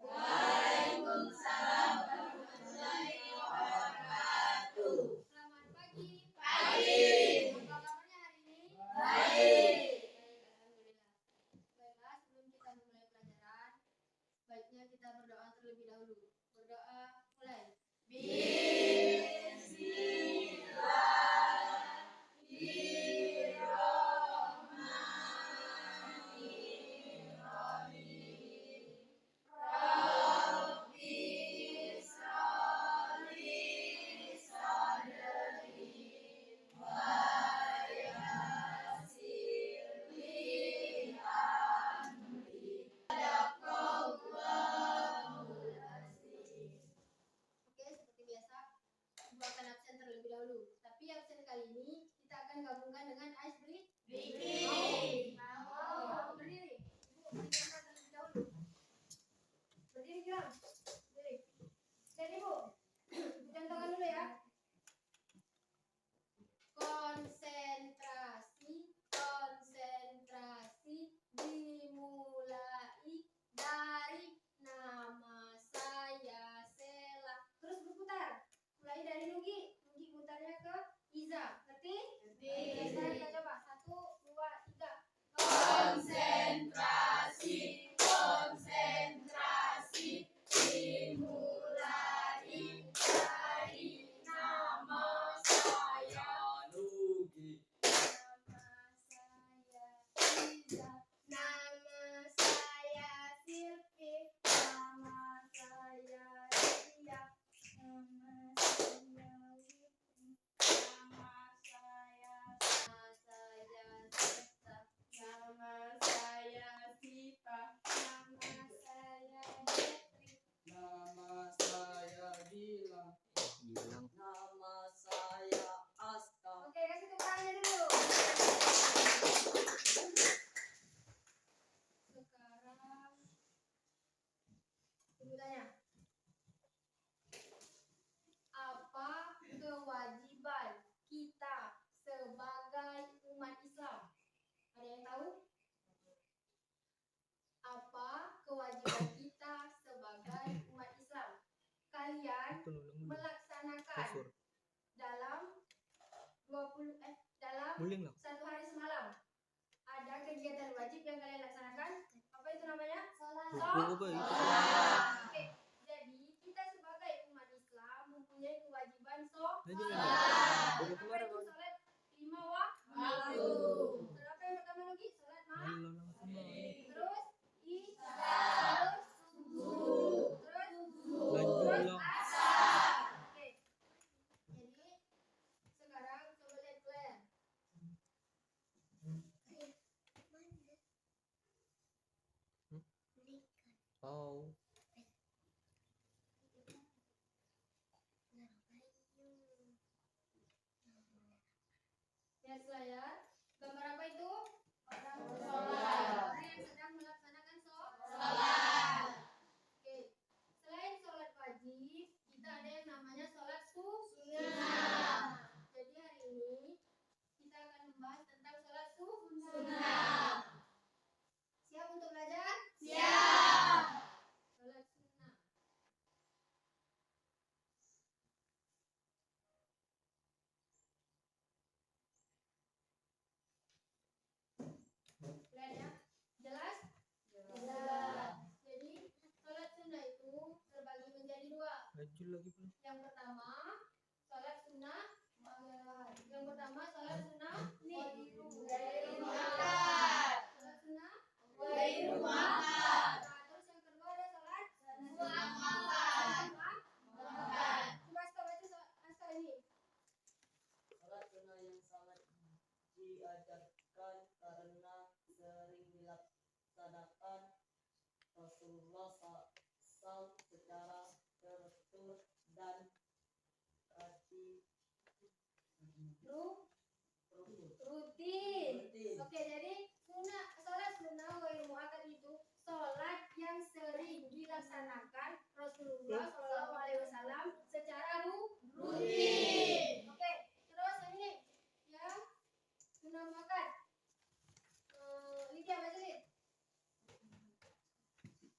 Waalaikumsalam warahmatullahi wabarakatuh. Selamat pagi. Pagi. Apa kabarnya hari ini? Baik. Alhamdulillah. Baiklah, sebelum kita memulai pelajaran, sebaiknya kita berdoa terlebih dahulu. Berdoa, mulai. Oke, seperti biasa, Ibu akan absen terlebih dahulu. Tapi absen kali ini kita akan gabungkan dengan ice breathing. Mau? Berdiri. Ibu berikan terlebih dahulu. Berdiri, Gilang. Berdiri. Dan Ibu, Ibu contohkan dulu ya. Konsentrasi, konsentrasi dimulai dari nama saya Sela. Terus berputar. Mulai dari Nugi. Nugi putarnya ke Iza. Ngerti? Sekarang kita coba. 1, 2, 3. Konsentrasi, konsentrasi dimulai dari nama saya Nugi. Nama saya Iza. Nama saya Silvi. Nama saya Ria. Nama saya Witri. Nama saya Sesta. Nama saya Sipa. Nama saya Jetri. Nama saya Gilang. Nama saya Asta. Oke, kasih tepuk tangannya dulu. Sekarang Ibu tanya. Apa kewajiban kita sebagai umat Islam? Ada yang tahu? Apa kewajiban kita sebagai umat Islam? Kalian melaksanakan dalam 20 dalam satu hari semalam. Ada kegiatan wajib yang kalian laksanakan. Apa itu namanya? Salat. Oke. Jadi kita sebagai umat Islam mempunyai kewajiban sholat. Apa itu sholat 5 waktu? Apa yang pertama lagi? Sholat terus isya, terus subuh, terus asar. Oke. Jadi sekarang coba lihat kalian. Oh. Lihat layar. Gambar apa itu? Orang sholat. Orang yang sedang melaksanakan sholat. Oke. Selain sholat wajib, kita ada yang namanya sholat sunnah. Jadi hari ini kita akan membahas tentang sholat sunnah. Siap untuk belajar? Siap. Sholat sunnah. Lihat ya. Jelas? Jelas. Jadi sholat sunnah itu terbagi menjadi 2. Yang pertama sholat sunnah niru. Sholat sunnah Wairu makan. Nah, terus yang kedua ada sholat Makan. makan. Coba stop aja Asta ini. Salat sunnah yang sangat diajarkan karena sering dilaksanakan Rasulullah SAW secara teratur dan rutin. Oke, jadi sholat sunnah wairu muakkad itu sholat yang sering dilaksanakan Rasulullah SAW secara rutin. Oke, terus yang ini yang sunnah muakkad. Lydia baca Lid.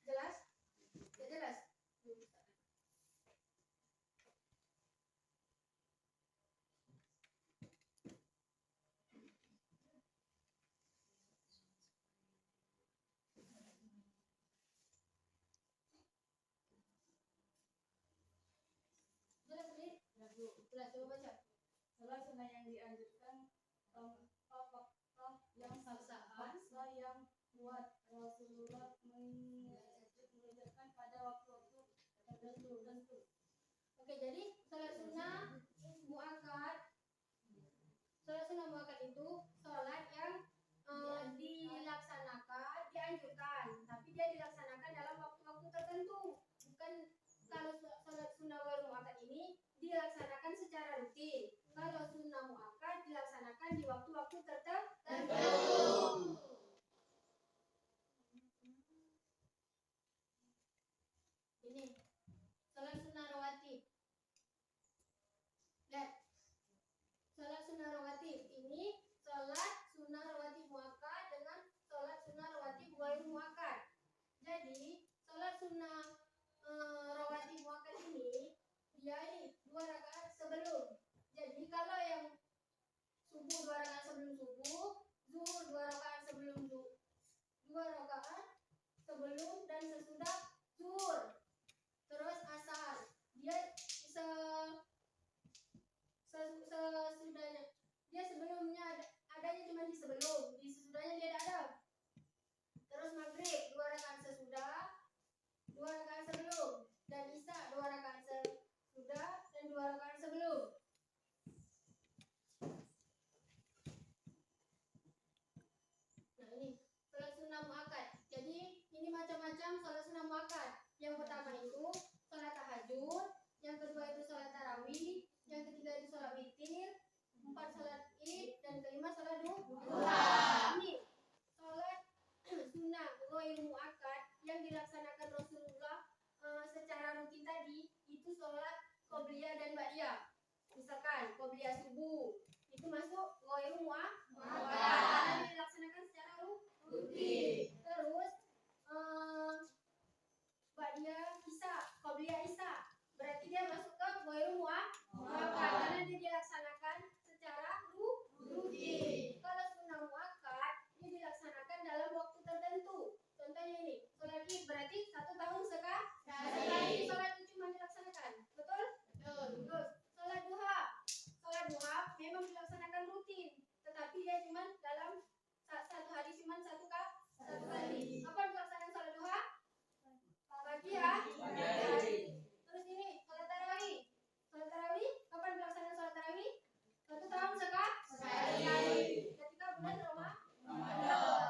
Jelas? Jadi Jelas, coba baca. Salat sunnah yang dianjurkan tanpa fakta yang sah yang kuat. Rasulullah mengerjakan pada waktu-waktu tertentu. Oke, jadi sholat sunnah muakkad. Sholat sunnah muakkad itu sholat yang dilaksanakan, dianjurkan, tapi dia dilaksanakan dalam waktu-waktu tertentu. Bukan kalau sholat sunnah wal muakkad ini dilaksanakan secara rutin. Kalau sunnah muakkad dilaksanakan di waktu-waktu tertentu. Ini sholat sunnah rawatib. Lihat, sholat sunnah rawatib ini sholat sunnah rawatib muakkad dengan sholat sunnah rawatib ghairu muakkad. Jadi sholat sunnah rawatib muakkad ini dia ini 2 rakaat sebelum. Jadi kalau yang subuh 2 rakaat sebelum subuh, zuhur 2 rakaat sebelum 2 rakaat sebelum dan sesudah zuhur. Terus asar dia sesudahnya, dia sebelumnya adanya cuma di sebelum, di sesudahnya dia tidak ada. Terus maghrib 2 rakaat sesudah, 2 rakaat sebelum, dan isya 2 rakaat sesudah dan 2 rakaat sebelum. Nah ini sholat sunnah muakkad. Jadi ini macam-macam sholat sunnah muakkad. Yang pertama itu sholat tahajud, yang kedua itu sholat tarawih, yang ketiga itu sholat witir, 4 sholat id, dan kelima sholat duha. Ini sholat sunnah ghairu muakkad yang dilaksanakan Rasulullah secara rutin tadi itu sholat qobliyah dan ba'diyah. Misalkan qobliyah subuh itu masuk ghairu muakkad karena dilaksanakan secara rutin. Terus ba'diyah isya, qobliyah isya berarti dia masuk ke ghairu muakkad karena dia dilaksanakan secara rutin. Kalau sunnah muakkad dia dilaksanakan dalam waktu tertentu. Contohnya ini, sholat id berarti 1 tahun sekali sholat itu cuma dilaksanakan. Betul? Terus sholat duha. Sholat duha memang dilaksanakan rutin, tetapi dia cuma dalam 1 hari cuma 1 kali. Kapan pelaksanaan sholat duha? Pagi ya. Terus ini sholat tarawih. Sholat tarawih kapan pelaksanaan sholat tarawih? 1 tahun sekali. Ketika bulan Ramadan.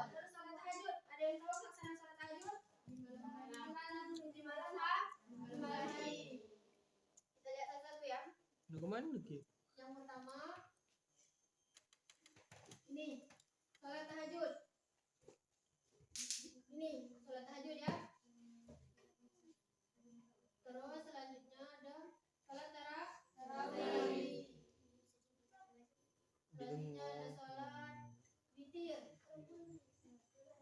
Terus sholat tahajud. Ada yang tahu pelaksanaan sholat tahajud? Di malam hari. Kita lihat satu-satu ya. Udah kemana lagi? Yang pertama ini sholat tahajud. Ini sholat tahajud ya. Terus selanjutnya ada sholat tarawih. Selanjutnya ada sholat witir.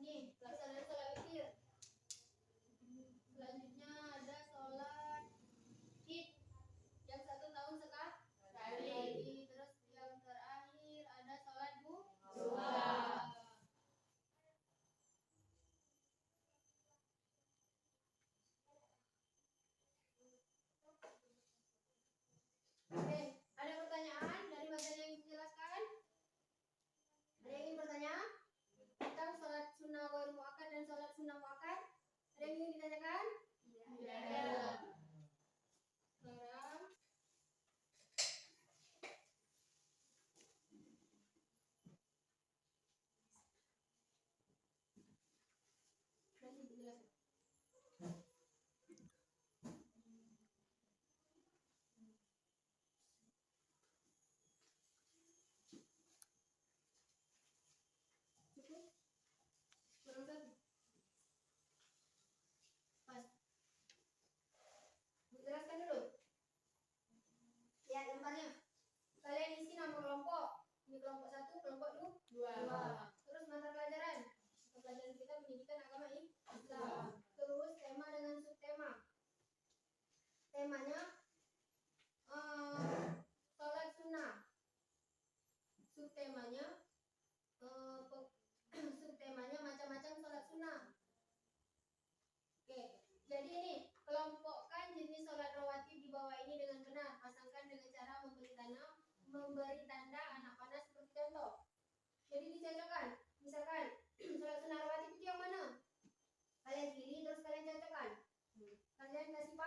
Nih pelaksanaan sholat witir. Selanjutnya ada sholat id yang 1 tahun sekali. Terus yang terakhir ada sholat duha. Oke, ada pertanyaan dari materi yang dijelaskan? Ada yang ingin bertanya tentang sholat sunnah ghairu muakkad dan sholat sunnah muakkad? Ada yang ingin ditanyakan? Tidak. Sekarang masih dijelaskan. Cukup? Kurang satu? Pas. Jelaskan dulu. Lihat lembarnya. Kalian isi nama kelompok. Ini kelompok 1, kelompok 2. Terus mata pelajaran. Mata pelajaran kita pendidikan agama Islam. Terus tema dengan subtema. Temanya sholat sunnah. Subtemanya subtemanya macam-macam sholat sunnah. Oke, jadi ini kelompokkan jenis sholat rawatib di bawah ini dengan benar. Pasangkan dengan cara memperlihatkan memberi tanda anak panah seperti contoh. Jadi dicocokkan. Misalkan sholat sunnah rawatib itu yang mana? Kalian pilih terus kalian cocokkan. Kalian kasih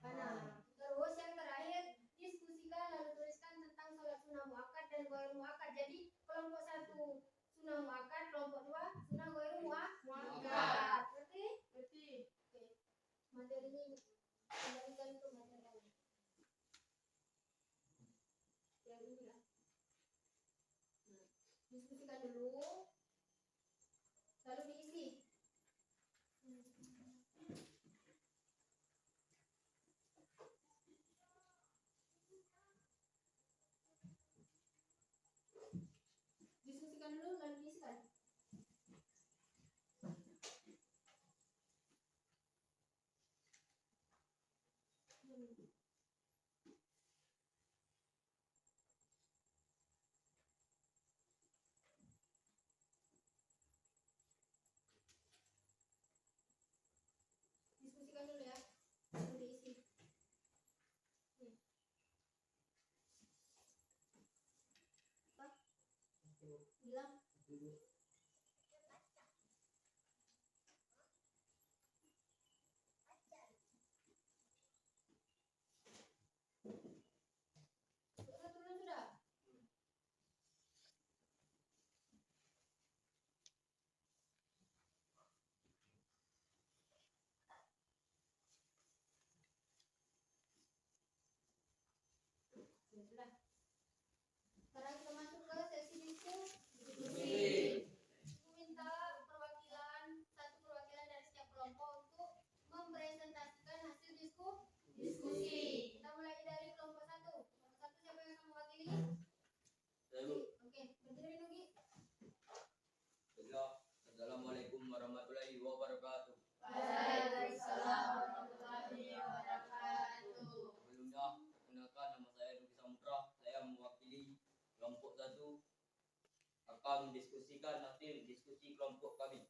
panah. Terus yang terakhir diskusikan lalu tuliskan tentang sholat sunnah muakkad dan ghair muakkad. Jadi kelompok 1 sunnah muakkad, kelompok 2 sunnah ghair muakkad. Ngerti? Oke. Materi ini kembalikan ke materi lain. Yang ini lah. Nah, diskusikan dulu. Lalu diisi. Diskusikan dulu lalu diisikan. Diskusikan dulu ya. Lalu diisi. Apa? Bilang. Turun sudah. Sudah. Sekarang kita masuk ke sesi diskusi. Minta perwakilan, satu perwakilan dari setiap kelompok untuk mempresentasikan hasil diskusi. Kita mulai dari kelompok 1. Kelompok 1 siapa yang akan mewakili? Oke, berdiri Nugi. Assalamualaikum warahmatullahi wabarakatuh. Waalaikumsalam warahmatullahi wabarakatuh. Sebelumnya, perkenalkan nama saya Ruki Samudra. Saya mewakili kelompok 1 akan mendiskusikan hasil diskusi kelompok kami.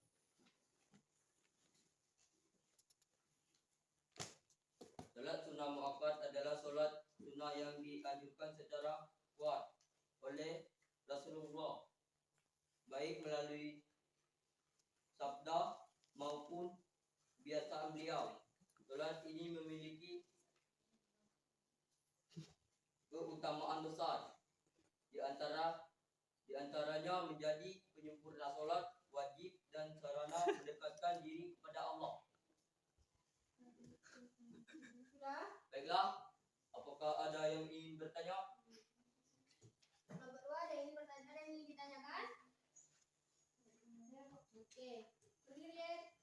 Salat sunnah muakkad adalah solat sunnah yang dianjurkan secara kuat oleh Rasulullah, baik melalui sabda maupun kebiasaan beliau. Solat ini memiliki keutamaan besar. Di antaranya menjadi penyempurna solat wajib dan sarana mendekatkan diri kepada Allah. Sudah? Baiklah, apakah ada yang ingin bertanya? Kelompok 2 ada yang ingin bertanya, ada yang ingin ditanyakan? Oke, berdiri ya.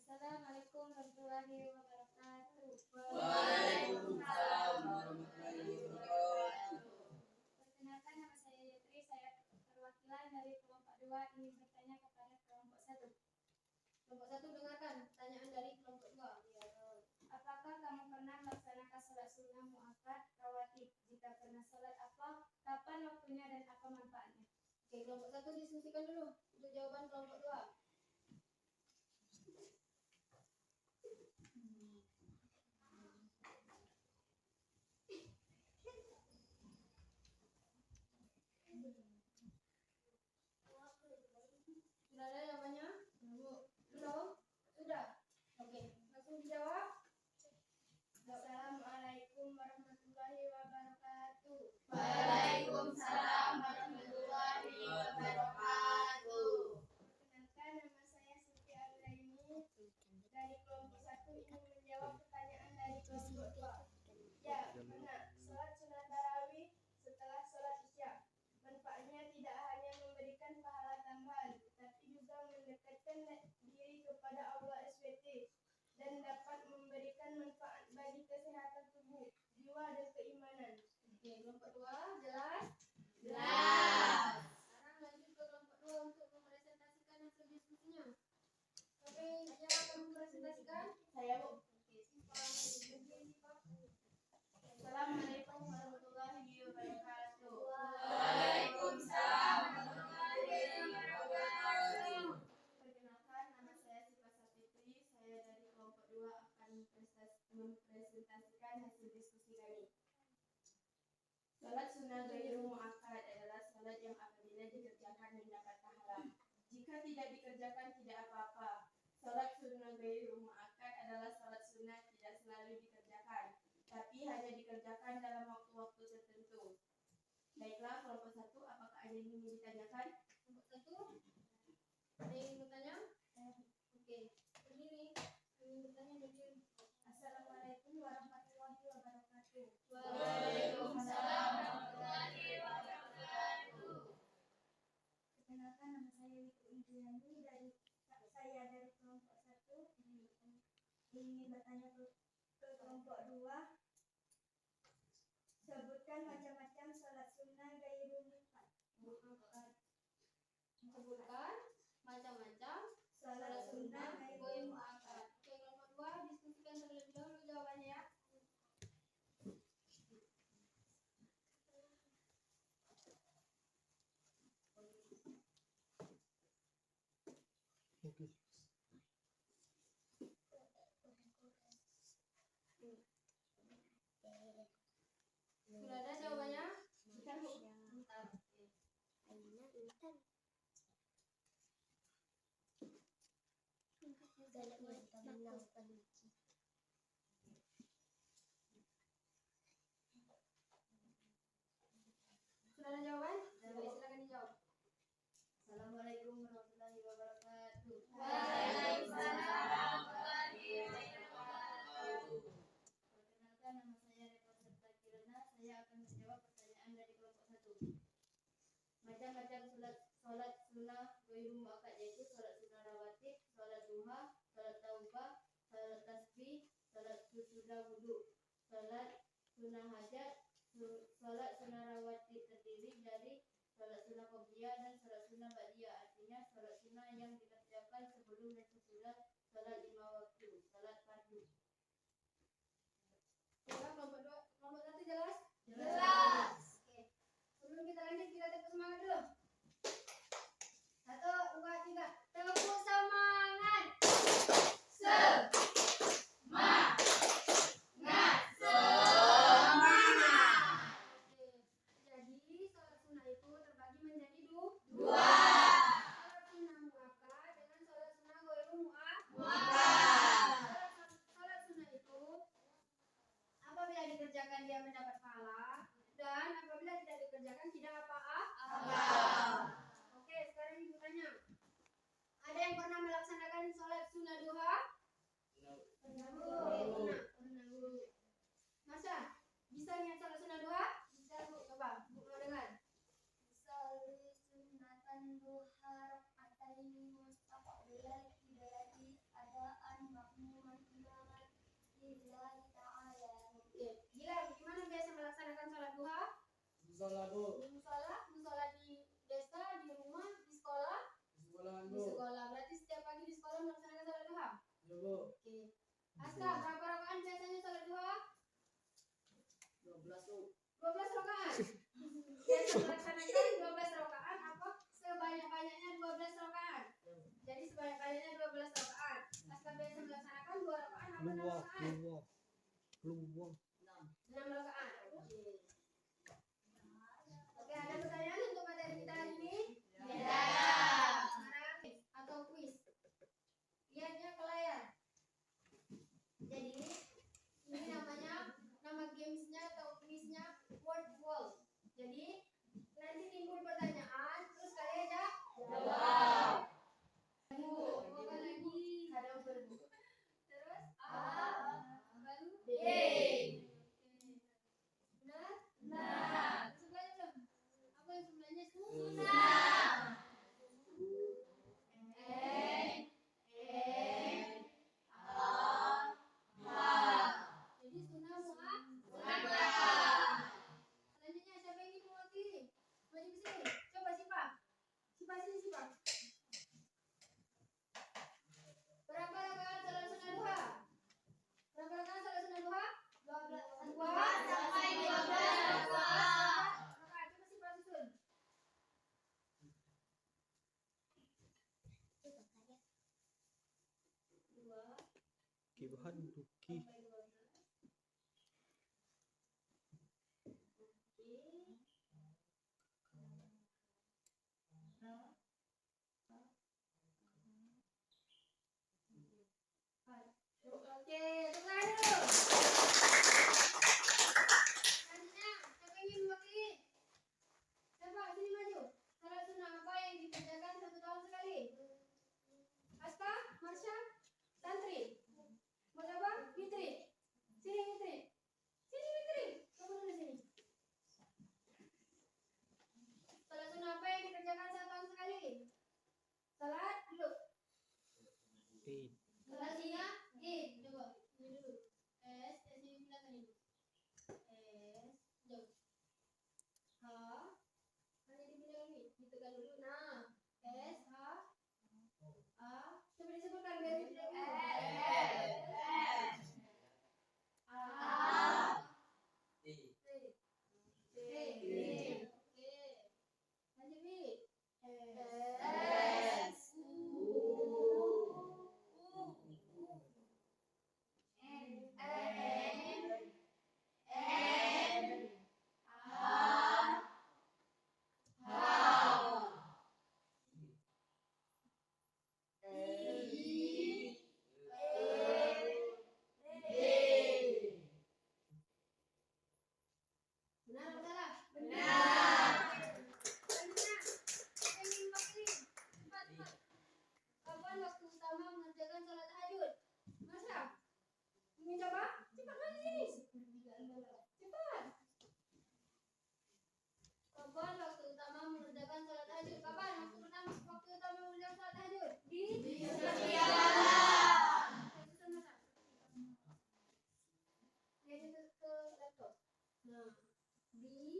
Assalamualaikum warahmatullahi wabarakatuh. Waalaikumsalam warahmatullahi wabarakatuh. Perkenalkan, nama saya Yetri. Saya perwakilan dari kelompok 2 ingin bertanya kepada kelompok 1. Kelompok 1 dengarkan pertanyaan dari kelompok 2. Apakah kamu pernah melaksanakan sholat sunnah muakkad rawatib? Jika pernah, sholat apa? Kapan waktunya dan apa manfaatnya? Oke, kelompok 1 diskusikan dulu untuk jawaban kelompok 2. Sudah ada jawabannya? Belum? Sudah? Oke, langsung dijawab. Assalamualaikum warahmatullahi wabarakatuh. Waalaikumsalam warahmatullahi wabarakatuh. Perkenalkan, nama saya Siti Agraini dari kelompok 1 ingin menjawab pertanyaan dari kelompok 2. Ya, benar. Sholat sunnah tarawih setelah sholat isya. Manfaatnya tidak hanya memberikan pahala tambahan, tetapi juga mendekatkan diri kepada Allah SWT dan dapat memberikan manfaat bagi kesehatan tubuh, jiwa, dan keimanan. Oke, kelompok 2 jelas? Jelas. Sekarang lanjut ke kelompok 2 untuk mempresentasikan hasil diskusinya. Siapa yang akan mempresentasikan? Saya, Bu. Oke, Sipa. Assalamualaikum warahmatullahi wabarakatuh. Waalaikumsalam warahmatullahi wabarakatuh. Perkenalkan, nama saya Sipa Sapitri. Saya dari kelompok 2 akan mempresentasikan hasil diskusi kami. tidak dikerjakan tidak apa-apa. Sholat sunnah ghairu muakkad adalah sholat sunnah tidak selalu dikerjakan, tapi hanya dikerjakan dalam waktu-waktu tertentu. Baiklah, kelompok 1, apakah ada yang ingin ditanyakan? Kelompok 1, ada yang ingin bertanya? Oke, berdiri. Ingin bertanya berdiri. Assalamualaikum warahmatullahi wabarakatuh. Waalaikumsalam warahmatullahi wabarakatuh. Perkenalkan, nama saya Wiku Indriani dari kelompok 1. Ingin bertanya ke kelompok 2. Sebutkan macam-macam sholat sunnah ghairu muakkad. Sebutkan macam-macam Sholat sunnah ghairu muakkad. Oke, kelompok 2 diskusikan terlebih dahulu jawabannya ya. Sudah ada jawabannya? Bentar, Bu. Bentar. Sudah ada jawaban? Silakan dijawab. Assalamualaikum warahmatullahi wabarakatuh. Waalaikumsalam warahmatullahi wabarakatuh. Perkenalkan, nama saya Reko Serta Kirana. Saya akan menjawab pertanyaan dari kelompok 1. Macam-macam sholat sunnah ghairu muakkad yaitu sholat sunnah rawatib, sholat duha, sholat taubah, sholat tasbih, sholat sesudah wudu, sholat sunnah hajat, sholat sunnah rawatib terdiri dari sholat sunnah qobliyah dan sholat sunnah ba'diyah. Artinya sholat sunnah yang dikerjakan sebelum dan sesudah sholat 5 waktu, sholat fardu. Ya, kelompok 1 jelas? Jelas. Oke. Sebelum kita lanjut, kita tepuk semangat dulu. 1, 2, 3. Tepuk semangat. Oke. Jadi sholat sunnah itu terbagi menjadi dua. Sholat sunnah muakkad dengan sholat sunnah ghairu muakkad. Sholat sunnah itu apabila dikerjakan dia mendapat pahala dan apabila tidak dikerjakan tidak apa-apa. Oke, sekarang ibu tanya. Ada yang pernah melaksanakan sholat sunnah duha? Pernah, Bu. Masya, bisa lihat sholat sunnah duha? Bisa, Bu. Coba, Bu mau dengar. Sholli sunnatan duha rak'ataini mustaqbilal qiblati adaan ma'muman imaman lillahi ta'ala. Oke, gila, gimana biasa melaksanakan sholat duha? Di musola di desa, di rumah, di sekolah? Di sekolah. Berarti setiap pagi di sekolah melaksanakan sholat duha? Oke. Aska, berapa rakaat biasanya sholat duha? 12 rakaat. Biasa melaksanakan 12 rakaat apa sebanyak-banyaknya 12 rakaat. Jadi sebanyak-banyaknya 12 rakaat. Aska biasa melaksanakan 2 rakaat apa 6 rakaat? 6 rakaat. Oke, ada pertanyaan untuk materi kita hari ini? Tidak. Sekarang atau kuis. Lihatnya ke layar. Jadi ini nama gamesnya atau kuisnya word wall. Jadi nanti timbul pertanyaan, terus kalian jawab. Apa lagi? Ada berbu. Terus A baru B. Oke. Benar? Sebelahnya belum? Apa yang sebelahnya? Sunnah. Jadi sunnah muakkad. Selanjutnya siapa yang ingin mewakili? Maju ke sini. Coba Sipa. Sipa sini Sipa. Berapa rakaat salat sunnah duha? Berapa rakaat salat sunnah duha? 12 sampai 12 rakaat. Coba Sipa susun. Kibahan Duki Sampai 12. Oke. utama mengerjakan sholat tahajud. Masya, ingin coba? Cepat lagi sini. Cepat. Kapan waktu utama mengerjakan sholat tahajud? Kapan waktu utama mengerjakan sholat tahajud? Di setiap malam. Lihat itu ke laptop. Nah, di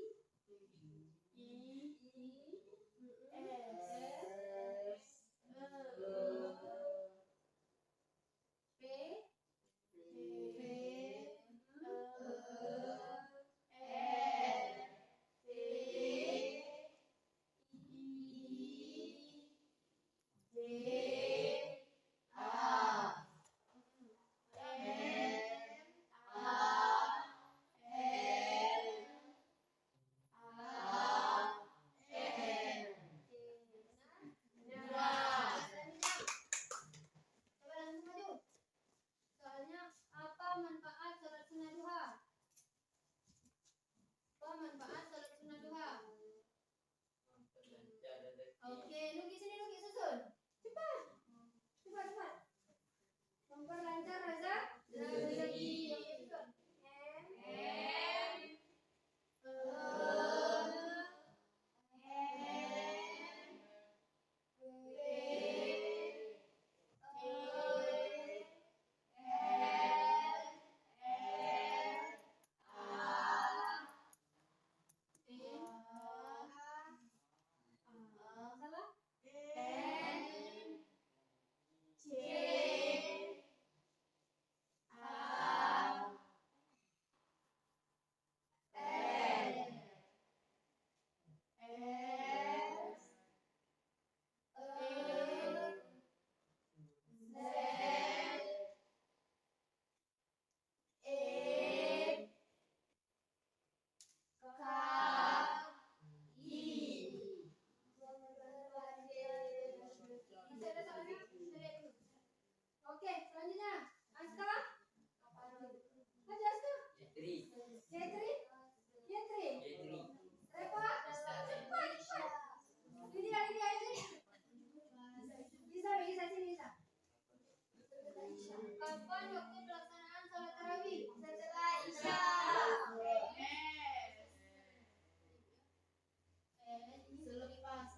Oke, Nugi sini Nugi susun. Cepat. Cepat. Memperlancar rasa rezeki. Oke, susun. Salah? Masih ada salahnya? Kita lihat dulu. Oke, selanjutnya Aska. Aja Aska. Yetri. Repa. Cepat. Lydia, ayo. Bisa sini Lisa. Kapan waktu pelaksanaan sholat tarawih? Setelah Isya. Selepas.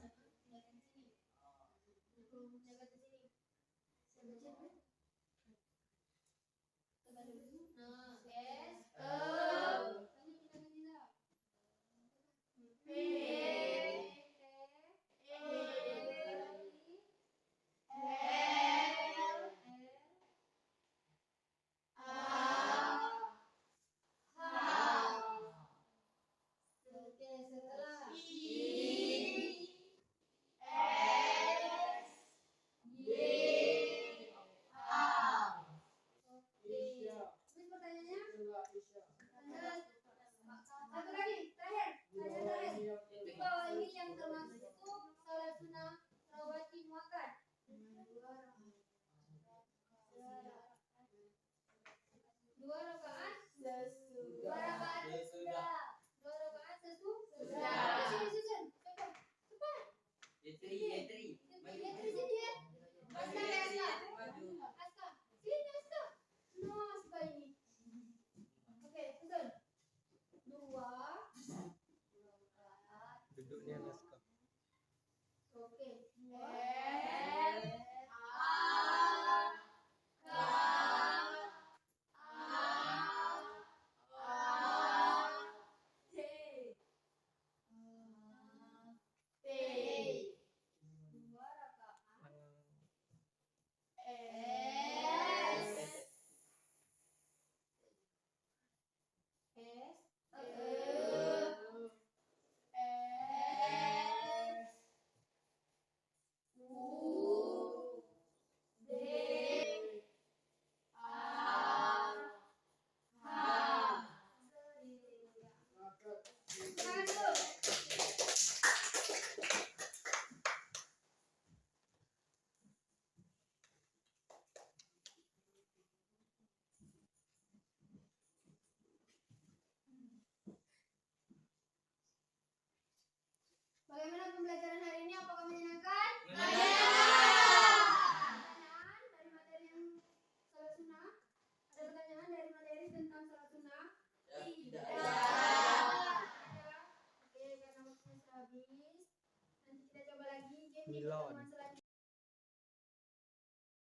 Satu lagi, terakhir. Di bawah ini yang termasuk salat sunnah rawatib muakkad. Dua rakaat sesudah. Sini susun. Cepat. Yetri sini ya. Aska. Sini Aska. No Aska ini. Oke, susun. Dua. Duduknya naskah. Oke. pertemuan